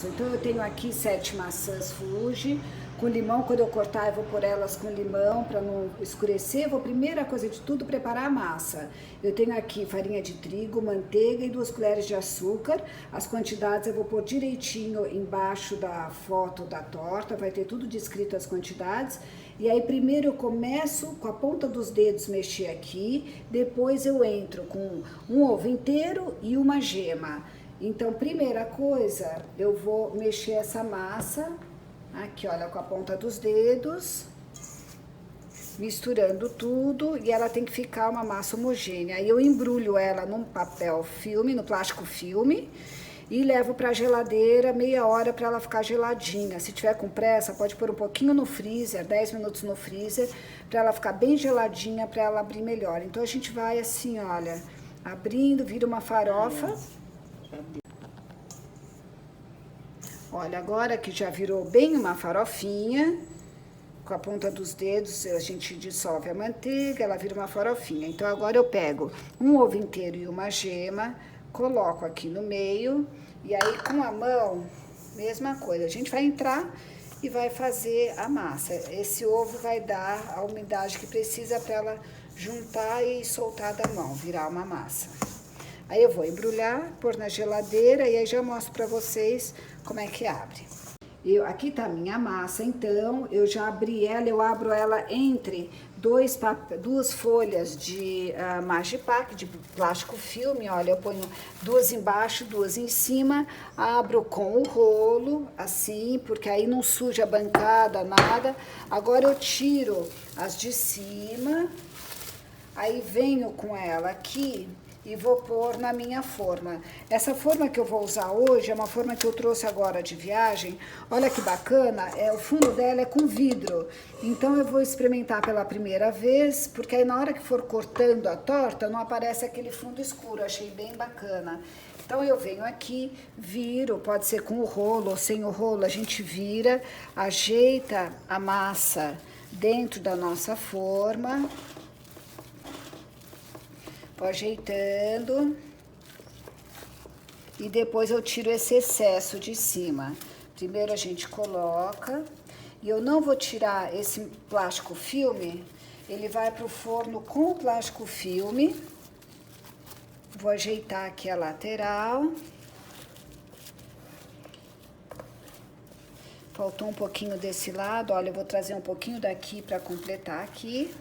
Então eu tenho aqui 7 maçãs Fuji com limão. Quando eu cortar, eu vou pôr elas com limão para não escurecer. Vou, primeira coisa de tudo, preparar a massa. Eu tenho aqui farinha de trigo, manteiga e 2 colheres de açúcar. As quantidades eu vou pôr direitinho embaixo da foto da torta, vai ter tudo descrito as quantidades. E aí primeiro eu começo com a ponta dos dedos mexer aqui, depois eu entro com um ovo inteiro e uma gema. Então, primeira coisa, eu vou mexer essa massa, aqui, olha, com a ponta dos dedos, misturando tudo, e ela tem que ficar uma massa homogênea. Aí eu embrulho ela num papel filme, no plástico filme, e levo para a geladeira meia hora para ela ficar geladinha. Se tiver com pressa, pode pôr um pouquinho no freezer, 10 minutos no freezer, para ela ficar bem geladinha, para ela abrir melhor. Então a gente vai assim, olha, abrindo, vira uma farofa. Olha, agora que já virou bem uma farofinha, com a ponta dos dedos a gente dissolve a manteiga, ela vira uma farofinha. Então agora eu pego um ovo inteiro e uma gema, coloco aqui no meio, e aí com a mão, mesma coisa. A gente vai entrar e vai fazer a massa. Esse ovo vai dar a umidade que precisa para ela juntar e soltar da mão, virar uma massa. Aí eu vou embrulhar, pôr na geladeira e aí já mostro para vocês como é que abre. Aqui tá a minha massa, então eu já abri ela, eu abro ela entre duas folhas de Magipac, de plástico filme, olha, eu ponho 2 embaixo, 2 em cima, abro com o rolo, assim, porque aí não suja a bancada, nada. Agora eu tiro as de cima, aí venho com ela aqui e vou pôr na minha forma. Essa forma que eu vou usar hoje é uma forma que eu trouxe agora de viagem. Olha que bacana, o fundo dela é com vidro. Então eu vou experimentar pela primeira vez, porque aí na hora que for cortando a torta, não aparece aquele fundo escuro. Achei bem bacana. Então eu venho aqui, viro, pode ser com o rolo ou sem o rolo, a gente vira, ajeita a massa dentro da nossa forma. Vou ajeitando e depois eu tiro esse excesso de cima. Primeiro a gente coloca, e eu não vou tirar esse plástico filme, ele vai pro forno com o plástico filme. Vou ajeitar aqui a lateral. Faltou um pouquinho desse lado, olha, eu vou trazer um pouquinho daqui para completar aqui.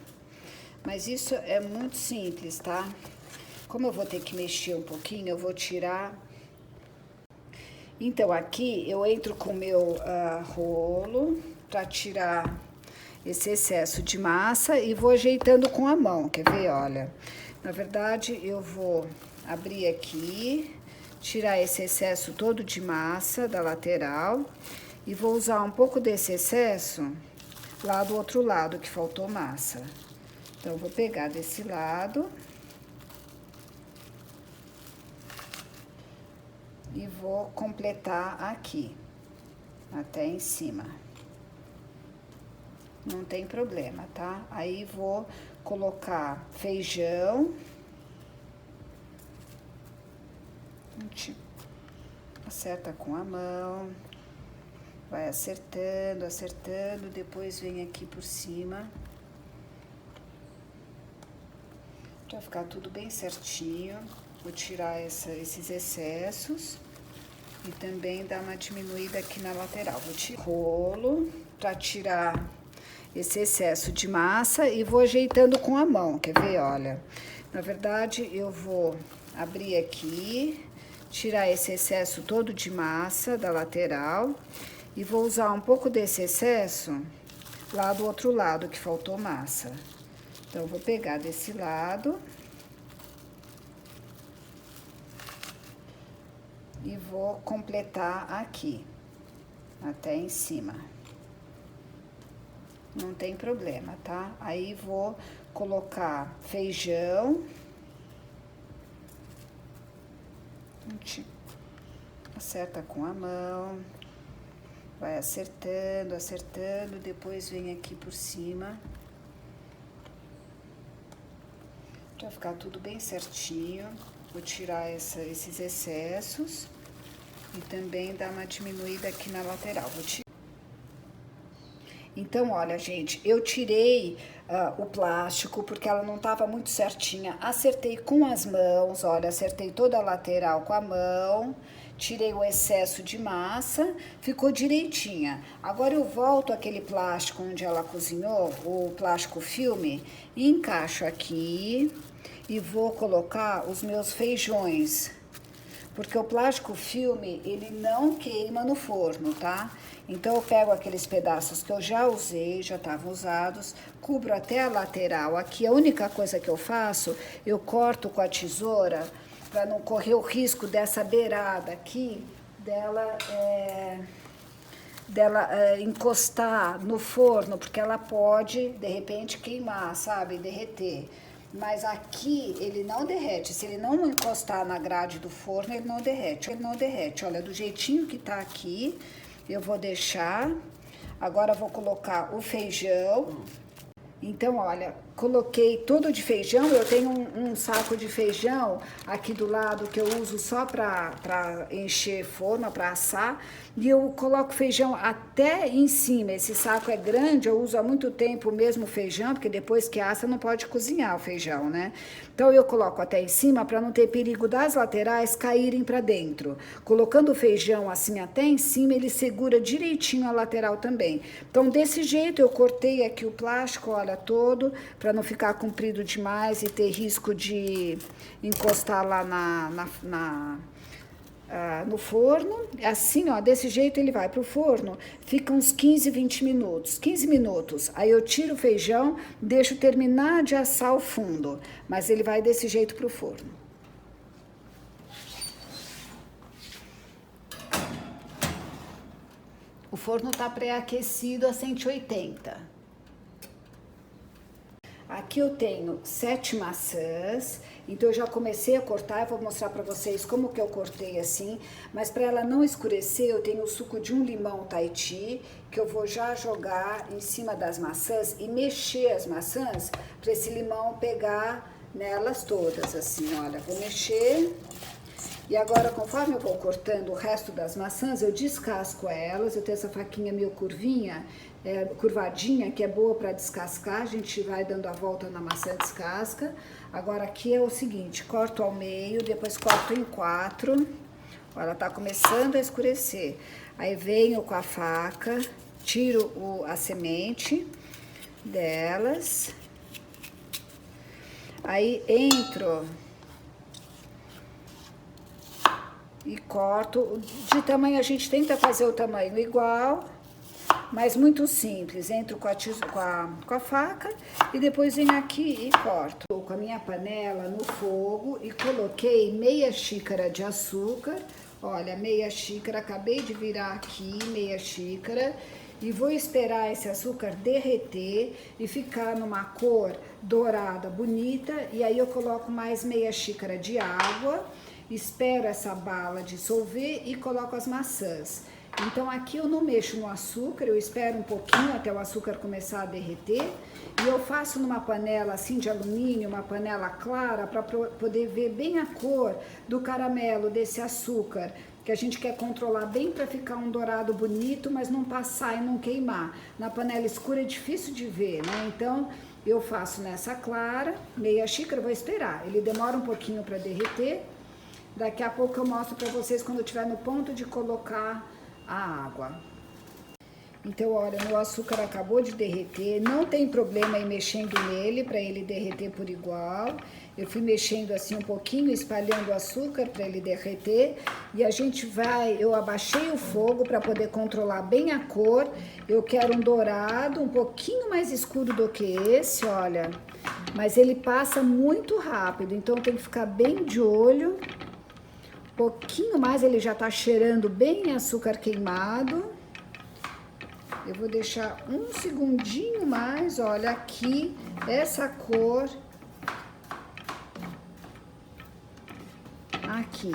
Mas isso é muito simples, tá? Como eu vou ter que mexer um pouquinho, eu vou tirar. Então, aqui eu entro com o meu rolo para tirar esse excesso de massa e vou ajeitando com a mão, quer ver? Olha, na verdade, eu vou abrir aqui, tirar esse excesso todo de massa da lateral e vou usar um pouco desse excesso lá do outro lado, que faltou massa. Então, eu vou pegar desse lado e vou completar aqui, até em cima. Não tem problema, tá? Aí, vou colocar feijão. A gente acerta com a mão, vai acertando, acertando, depois vem aqui por cima. Vai ficar tudo bem certinho. Vou tirar esses excessos e também dar uma diminuída aqui na lateral. Vou tirar o rolo para tirar esse excesso de massa e vou ajeitando com a mão, quer ver? Olha, na verdade eu vou abrir aqui, tirar esse excesso todo de massa da lateral e vou usar um pouco desse excesso lá do outro lado, que faltou massa. Então, eu vou pegar desse lado e vou completar aqui, até em cima. Não tem problema, tá? Aí, vou colocar feijão. A gente acerta com a mão, vai acertando, acertando, depois vem aqui por cima. Vai ficar tudo bem certinho. Vou tirar esses excessos E também dá uma diminuída aqui na lateral. Então, olha, gente, eu tirei o plástico porque ela não estava muito certinha. Acertei com as mãos, olha, acertei toda a lateral com a mão. Tirei o excesso de massa, ficou direitinha. Agora eu volto aquele plástico onde ela cozinhou, o plástico filme, e encaixo aqui e vou colocar os meus feijões. Porque o plástico filme, ele não queima no forno, tá? Então eu pego aqueles pedaços que eu já usei, já estavam usados, cubro até a lateral. Aqui a única coisa que eu faço, eu corto com a tesoura para não correr o risco dessa beirada aqui, dela encostar no forno, porque ela pode, de repente, queimar, sabe? Derreter. Mas aqui ele não derrete. Se ele não encostar na grade do forno, ele não derrete. Ele não derrete. Olha, do jeitinho que tá aqui, eu vou deixar. Agora eu vou colocar o feijão. Então, olha, coloquei tudo de feijão. Eu tenho um saco de feijão aqui do lado que eu uso só para encher forma, para assar. E eu coloco feijão até em cima. Esse saco é grande, eu uso há muito tempo o mesmo feijão, porque depois que assa não pode cozinhar o feijão, né? Então eu coloco até em cima para não ter perigo das laterais caírem para dentro. Colocando o feijão assim até em cima, ele segura direitinho a lateral também. Então desse jeito eu cortei aqui o plástico, olha, todo, para não ficar comprido demais e ter risco de encostar lá no forno. Assim, ó, desse jeito ele vai pro forno, fica uns 15, 20 minutos, 15 minutos. Aí eu tiro o feijão, deixo terminar de assar o fundo, mas ele vai desse jeito pro forno. O forno tá pré-aquecido a 180. Aqui eu tenho 7 maçãs, então eu já comecei a cortar, eu vou mostrar para vocês como que eu cortei assim, mas para ela não escurecer, eu tenho o suco de um limão Tahiti, que eu vou já jogar em cima das maçãs e mexer as maçãs para esse limão pegar nelas todas, assim, olha, vou mexer. E agora, conforme eu vou cortando o resto das maçãs, eu descasco elas. Eu tenho essa faquinha meio curvinha, curvadinha, que é boa para descascar. A gente vai dando a volta na maçã, descasca. Agora aqui é o seguinte, corto ao meio, depois corto em 4. Ela tá começando a escurecer. Aí venho com a faca, tiro a semente delas. Aí entro e corto. De tamanho, a gente tenta fazer o tamanho igual, mas muito simples. Entro com a faca e depois venho aqui e corto. Tô com a minha panela no fogo e coloquei meia xícara de açúcar. Olha, meia xícara, acabei de virar aqui, meia xícara. E vou esperar esse açúcar derreter e ficar numa cor dourada, bonita. E aí eu coloco mais meia xícara de água. Espero essa bala dissolver e coloco as maçãs. Então aqui eu não mexo no açúcar, eu espero um pouquinho até o açúcar começar a derreter. E eu faço numa panela assim de alumínio, uma panela clara, para poder ver bem a cor do caramelo, desse açúcar, que a gente quer controlar bem para ficar um dourado bonito, mas não passar e não queimar. Na panela escura é difícil de ver, né? Então eu faço nessa clara, meia xícara, vou esperar. Ele demora um pouquinho para derreter. Daqui a pouco eu mostro para vocês quando eu estiver no ponto de colocar a água. Então, olha, meu açúcar acabou de derreter, não tem problema em mexendo nele para ele derreter por igual. Eu fui mexendo assim um pouquinho, espalhando o açúcar para ele derreter. E a gente vai, eu abaixei o fogo para poder controlar bem a cor. Eu quero um dourado, um pouquinho mais escuro do que esse, olha. Mas ele passa muito rápido, então tem que ficar bem de olho. Pouquinho mais, ele já tá cheirando bem açúcar queimado. Eu vou deixar um segundinho mais, olha aqui, essa cor. Aqui.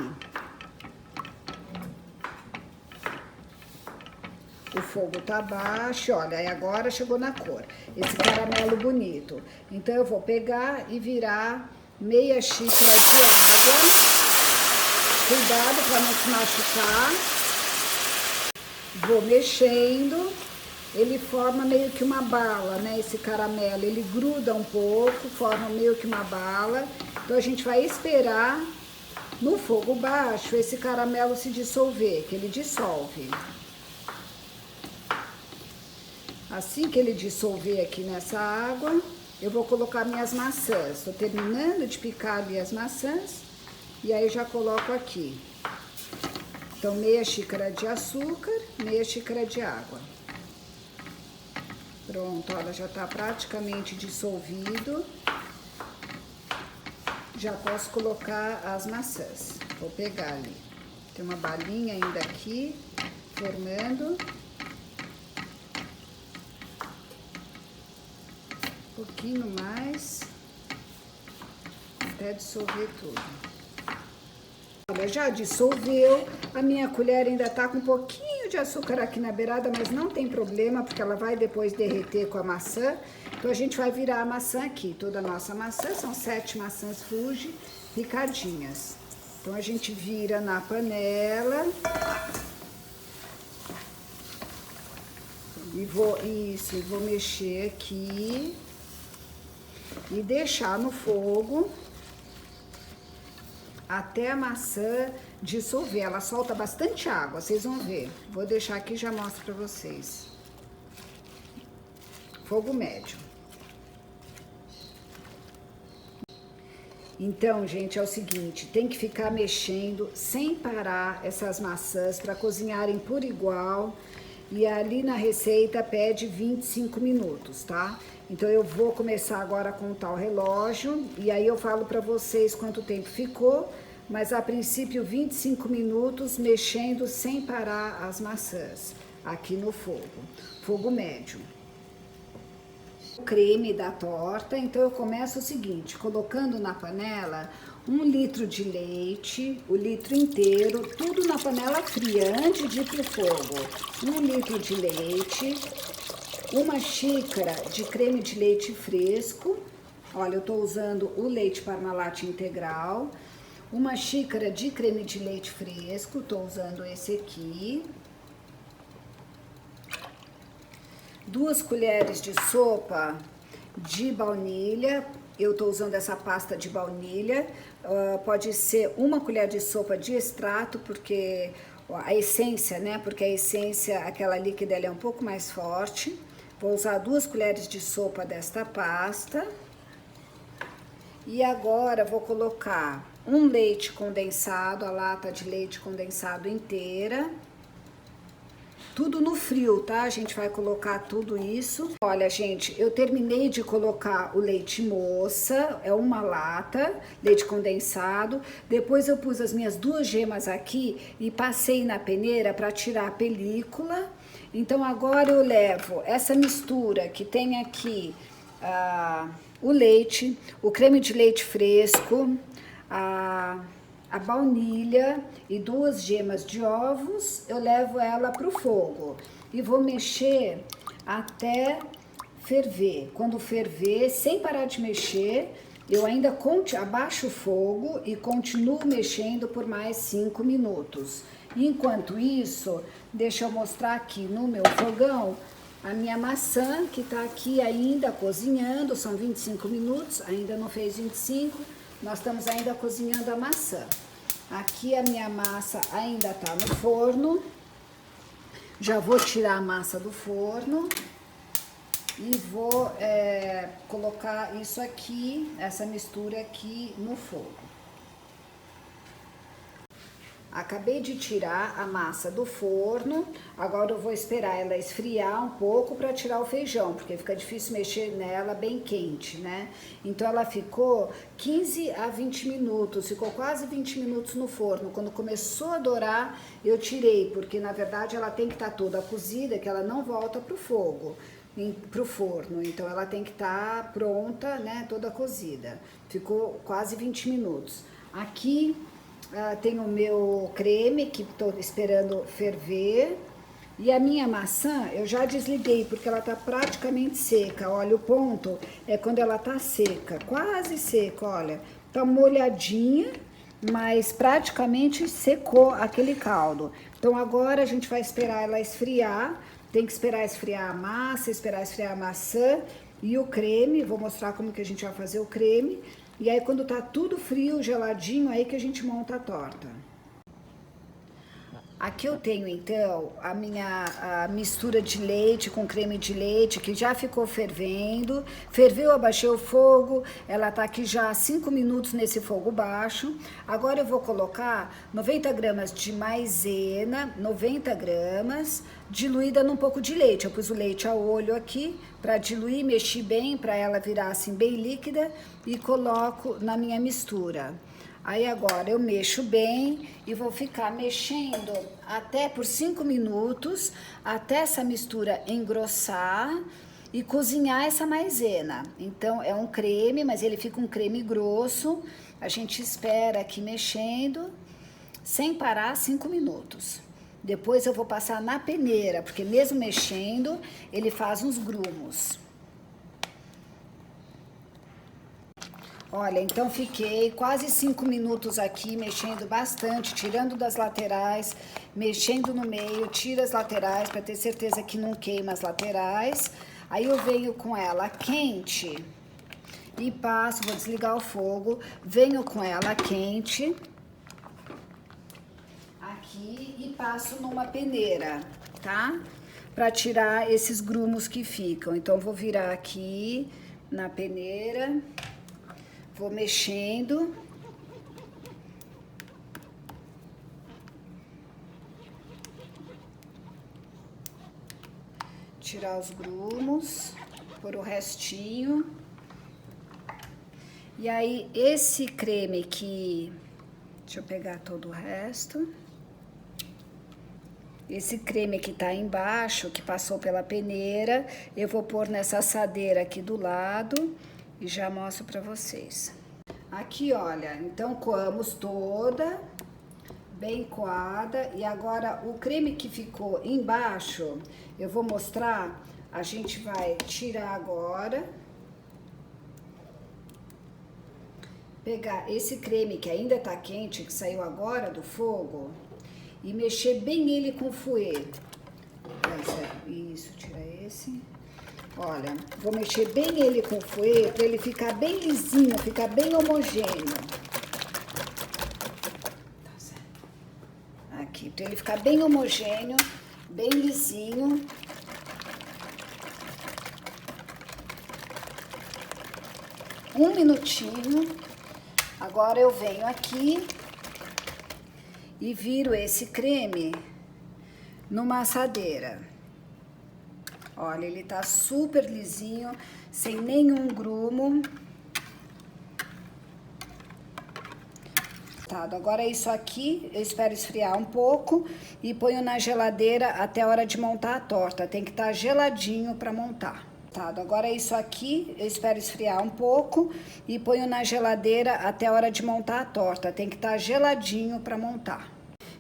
O fogo tá baixo, olha, e agora chegou na cor. Esse caramelo bonito. Então eu vou pegar e virar meia xícara de água. cuidado para não se machucar. Vou mexendo. Ele forma meio que uma bala, né? Esse caramelo, ele gruda um pouco, forma meio que uma bala. Então a gente vai esperar no fogo baixo esse caramelo se dissolver, que ele dissolve. Assim que ele dissolver aqui nessa água, eu vou colocar minhas maçãs. Tô terminando de picar ali as maçãs e aí já coloco aqui. Então, meia xícara de açúcar, meia xícara de água. Pronto, olha, já tá praticamente dissolvido. Já posso colocar as maçãs. Vou pegar ali. Tem uma balinha ainda aqui, formando. Um pouquinho mais, até dissolver tudo. Olha, já dissolveu. A minha colher ainda tá com um pouquinho de açúcar aqui na beirada, mas não tem problema, porque ela vai depois derreter com a maçã. Então, a gente vai virar a maçã aqui. Toda a nossa maçã, são 7 maçãs Fuji picadinhas. Então, a gente vira na panela. E vou mexer aqui. E deixar no fogo até a maçã dissolver. Ela solta bastante água, vocês vão ver. Vou deixar aqui e já mostro pra vocês. Fogo médio. Então, gente, é o seguinte, tem que ficar mexendo sem parar essas maçãs para cozinharem por igual. E ali na receita pede 25 minutos, tá? Então eu vou começar agora a contar o relógio e aí eu falo para vocês quanto tempo ficou, mas a princípio 25 minutos mexendo sem parar as maçãs aqui no fogo, fogo médio. O creme da torta, então eu começo o seguinte, colocando na panela 1 litro de leite, o litro inteiro, tudo na panela fria, antes de ir pro fogo. 1 litro de leite, 1 xícara de creme de leite fresco. Olha, eu tô usando o leite Parmalat integral. 1 xícara de creme de leite fresco, tô usando esse aqui. 2 colheres de sopa de baunilha. Eu tô usando essa pasta de baunilha. Pode ser 1 colher de sopa de extrato, porque a essência, né? Porque a essência, aquela líquida, ela é um pouco mais forte. Vou usar 2 colheres de sopa desta pasta. E agora vou colocar um leite condensado, a lata de leite condensado inteira. Tudo no frio, tá? A gente vai colocar tudo isso. Olha, gente, eu terminei de colocar o leite moça, é 1 lata, leite condensado. Depois eu pus as minhas 2 gemas aqui e passei na peneira para tirar a película. Então agora eu levo essa mistura que tem aqui o leite, o creme de leite fresco, a baunilha e 2 gemas de ovos, eu levo ela pro fogo e vou mexer até ferver. Quando ferver, sem parar de mexer, eu ainda abaixo o fogo e continuo mexendo por mais 5 minutos. Enquanto isso, deixa eu mostrar aqui no meu fogão a minha maçã, que tá aqui ainda cozinhando, são 25 minutos, ainda não fez 25. Nós estamos ainda cozinhando a maçã. Aqui a minha massa ainda tá no forno. Já vou tirar a massa do forno e vou colocar isso aqui, essa mistura aqui no fogo. Acabei de tirar a massa do forno, agora eu vou esperar ela esfriar um pouco para tirar o feijão, porque fica difícil mexer nela bem quente, né? Então ela ficou 15 a 20 minutos, ficou quase 20 minutos no forno. Quando começou a dourar, eu tirei, porque na verdade ela tem que estar toda cozida, que ela não volta pro fogo, pro forno. Então ela tem que estar pronta, né, toda cozida. Ficou quase 20 minutos. Aqui tem o meu creme, que estou esperando ferver. E a minha maçã, eu já desliguei, porque ela tá praticamente seca. Olha, o ponto é quando ela tá seca, quase seca, olha. Tá molhadinha, mas praticamente secou aquele caldo. Então agora a gente vai esperar ela esfriar. Tem que esperar esfriar a massa, esperar esfriar a maçã e o creme. Vou mostrar como que a gente vai fazer o creme. E aí quando tá tudo frio, geladinho, aí que a gente monta a torta. Aqui eu tenho então a mistura de leite com creme de leite que já ficou fervendo. Ferveu, abaixei o fogo, ela tá aqui já há 5 minutos nesse fogo baixo. Agora eu vou colocar 90 gramas de maisena, 90 gramas, diluída num pouco de leite. Eu pus o leite a olho aqui para diluir, mexi bem para ela virar assim bem líquida e coloco na minha mistura. Aí agora eu mexo bem e vou ficar mexendo até por 5 minutos, até essa mistura engrossar e cozinhar essa maisena. Então é um creme, mas ele fica um creme grosso. A gente espera aqui mexendo, sem parar, 5 minutos. Depois eu vou passar na peneira, porque mesmo mexendo, ele faz uns grumos. Olha, então fiquei quase 5 minutos aqui mexendo bastante, tirando das laterais, mexendo no meio, tiro as laterais para ter certeza que não queima as laterais. Aí eu venho com ela quente e passo, vou desligar o fogo, venho com ela quente aqui e passo numa peneira, tá? Para tirar esses grumos que ficam. Então vou virar aqui na peneira. Vou mexendo. Tirar os grumos, pôr o restinho. E aí, esse creme aqui, deixa eu pegar todo o resto. Esse creme que tá embaixo, que passou pela peneira, eu vou pôr nessa assadeira aqui do lado. E já mostro pra vocês. Aqui, olha, então coamos toda, bem coada. E agora o creme que ficou embaixo, eu vou mostrar, a gente vai tirar agora. Pegar esse creme que ainda tá quente, que saiu agora do fogo, e mexer bem ele com fouet. Isso, tira esse. Olha, vou mexer bem ele com o fouet para ele ficar bem lisinho, ficar bem homogêneo. Aqui, para ele ficar bem homogêneo, bem lisinho. Um minutinho. Agora eu venho aqui e viro esse creme numa assadeira. Olha, ele tá super lisinho, sem nenhum grumo. Agora isso aqui, eu espero esfriar um pouco e ponho na geladeira até a hora de montar a torta. Tem que estar geladinho para montar. Agora isso aqui, eu espero esfriar um pouco e ponho na geladeira até a hora de montar a torta. Tem que estar geladinho para montar.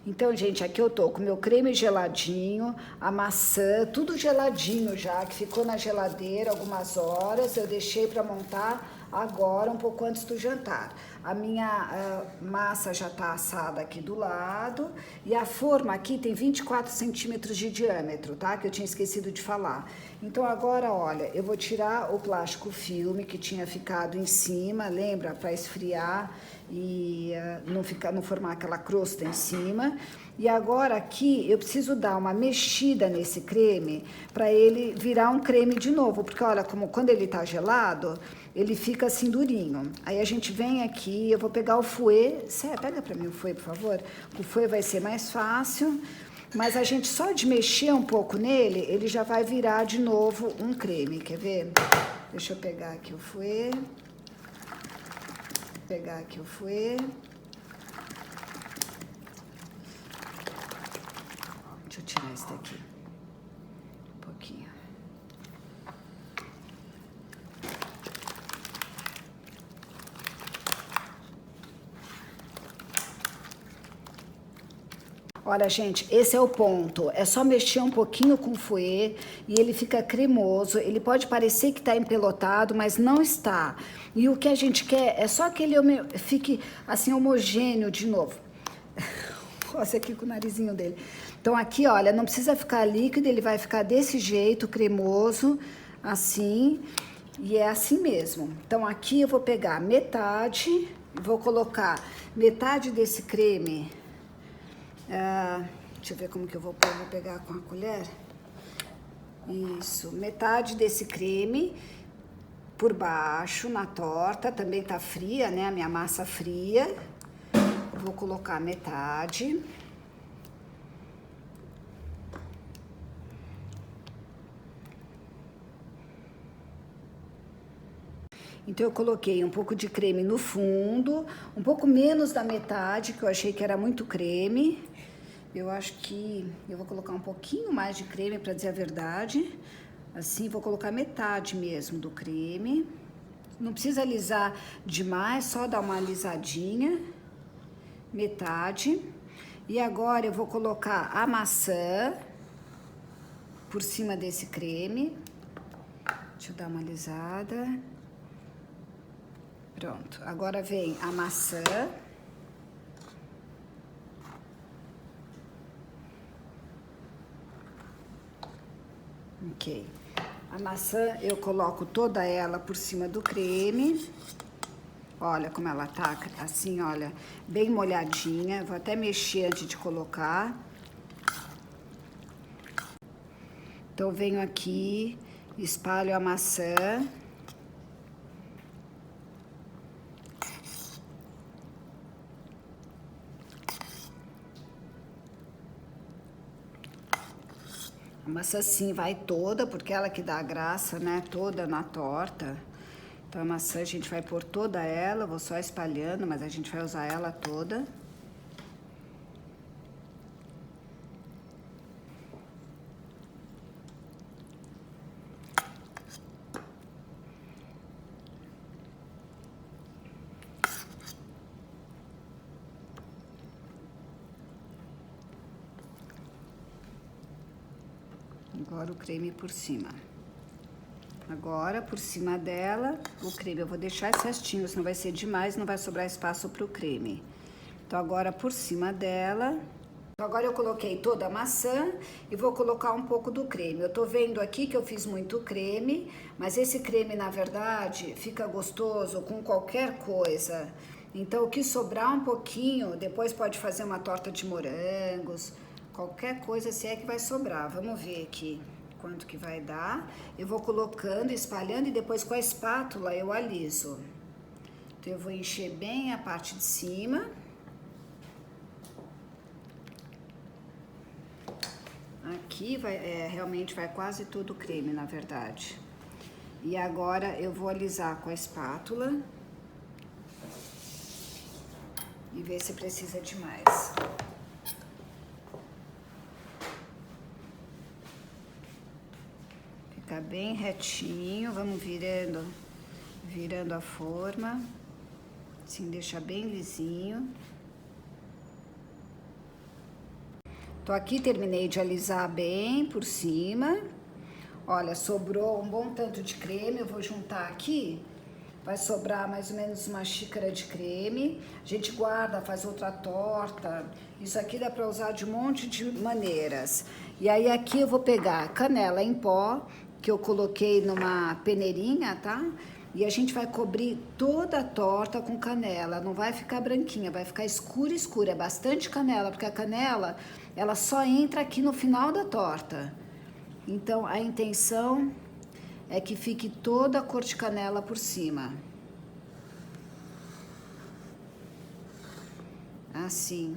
Então, gente, aqui eu tô com meu creme geladinho, a maçã, tudo geladinho já, que ficou na geladeira algumas horas. Eu deixei para montar agora, um pouco antes do jantar. A minha massa já tá assada aqui do lado. E a forma aqui tem 24 centímetros de diâmetro, tá? Que eu tinha esquecido de falar. Então, agora, olha, eu vou tirar o plástico filme que tinha ficado em cima, lembra? Para esfriar e não formar aquela crosta em cima. E agora aqui eu preciso dar uma mexida nesse creme para ele virar um creme de novo, porque olha, como quando ele tá gelado, ele fica assim durinho. Aí a gente vem aqui, eu vou pegar o fouet, pega para mim o fouet, por favor. O fouet vai ser mais fácil, mas a gente só de mexer um pouco nele, ele já vai virar de novo um creme, quer ver? Deixa eu pegar aqui o fouet. Pegar aqui o fouet. Deixa eu tirar esse daqui. Um pouquinho. Olha, gente, esse é o ponto. É só mexer um pouquinho com o fouet e ele fica cremoso. Ele pode parecer que está empelotado, mas não está. E o que a gente quer é só que ele fique assim homogêneo de novo. Olha aqui com o narizinho dele. Então aqui, olha, não precisa ficar líquido, ele vai ficar desse jeito, cremoso, assim. E é assim mesmo. Então aqui eu vou pegar metade, vou colocar metade desse creme. Deixa eu ver como que eu vou pegar com a colher. Isso, metade desse creme por baixo na torta. Também tá fria, né? A minha massa fria. Vou colocar metade. Então, eu coloquei um pouco de creme no fundo, um pouco menos da metade, que eu achei que era muito creme. Eu acho que eu vou colocar um pouquinho mais de creme, para dizer a verdade. Assim, vou colocar metade mesmo do creme. Não precisa alisar demais, só dar uma alisadinha. Metade. E agora eu vou colocar a maçã por cima desse creme. Deixa eu dar uma alisada. Pronto, agora vem a maçã. Ok. A maçã eu coloco toda ela por cima do creme. Olha como ela tá, assim, olha, bem molhadinha. Vou até mexer antes de colocar. Então, venho aqui, espalho a maçã. A maçã sim vai toda, porque ela que dá a graça, né? Toda na torta. Então a maçã a gente vai pôr toda ela, vou só espalhando, mas a gente vai usar ela toda. Agora o creme por cima. Agora, por cima dela, o creme eu vou deixar certinho, senão vai ser demais, não vai sobrar espaço pro creme. Então, agora por cima dela. Agora eu coloquei toda a maçã e vou colocar um pouco do creme. Eu tô vendo aqui que eu fiz muito creme, mas esse creme, na verdade, fica gostoso com qualquer coisa. Então, o que sobrar um pouquinho, depois pode fazer uma torta de morangos, qualquer coisa se é que vai sobrar. Vamos ver aqui quanto que vai dar. Eu vou colocando, espalhando e depois com a espátula eu aliso. Então, eu vou encher bem a parte de cima. Aqui realmente vai quase todo o creme, na verdade. E agora eu vou alisar com a espátula. E ver se precisa de mais. Fica bem retinho, vamos virando a forma. Assim, deixa bem lisinho. Tô aqui, terminei de alisar bem por cima. Olha, sobrou um bom tanto de creme, eu vou juntar aqui. Vai sobrar mais ou menos uma xícara de creme. A gente guarda, faz outra torta. Isso aqui dá para usar de um monte de maneiras. E aí aqui eu vou pegar canela em pó, que eu coloquei numa peneirinha, tá? E a gente vai cobrir toda a torta com canela. Não vai ficar branquinha, vai ficar escura, escura. É bastante canela, porque a canela, ela só entra aqui no final da torta. Então, a intenção é que fique toda a cor de canela por cima. Assim.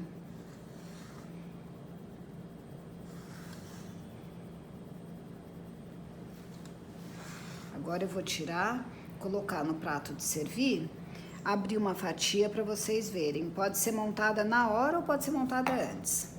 Agora eu vou tirar, colocar no prato de servir, abrir uma fatia para vocês verem. Pode ser montada na hora ou pode ser montada antes.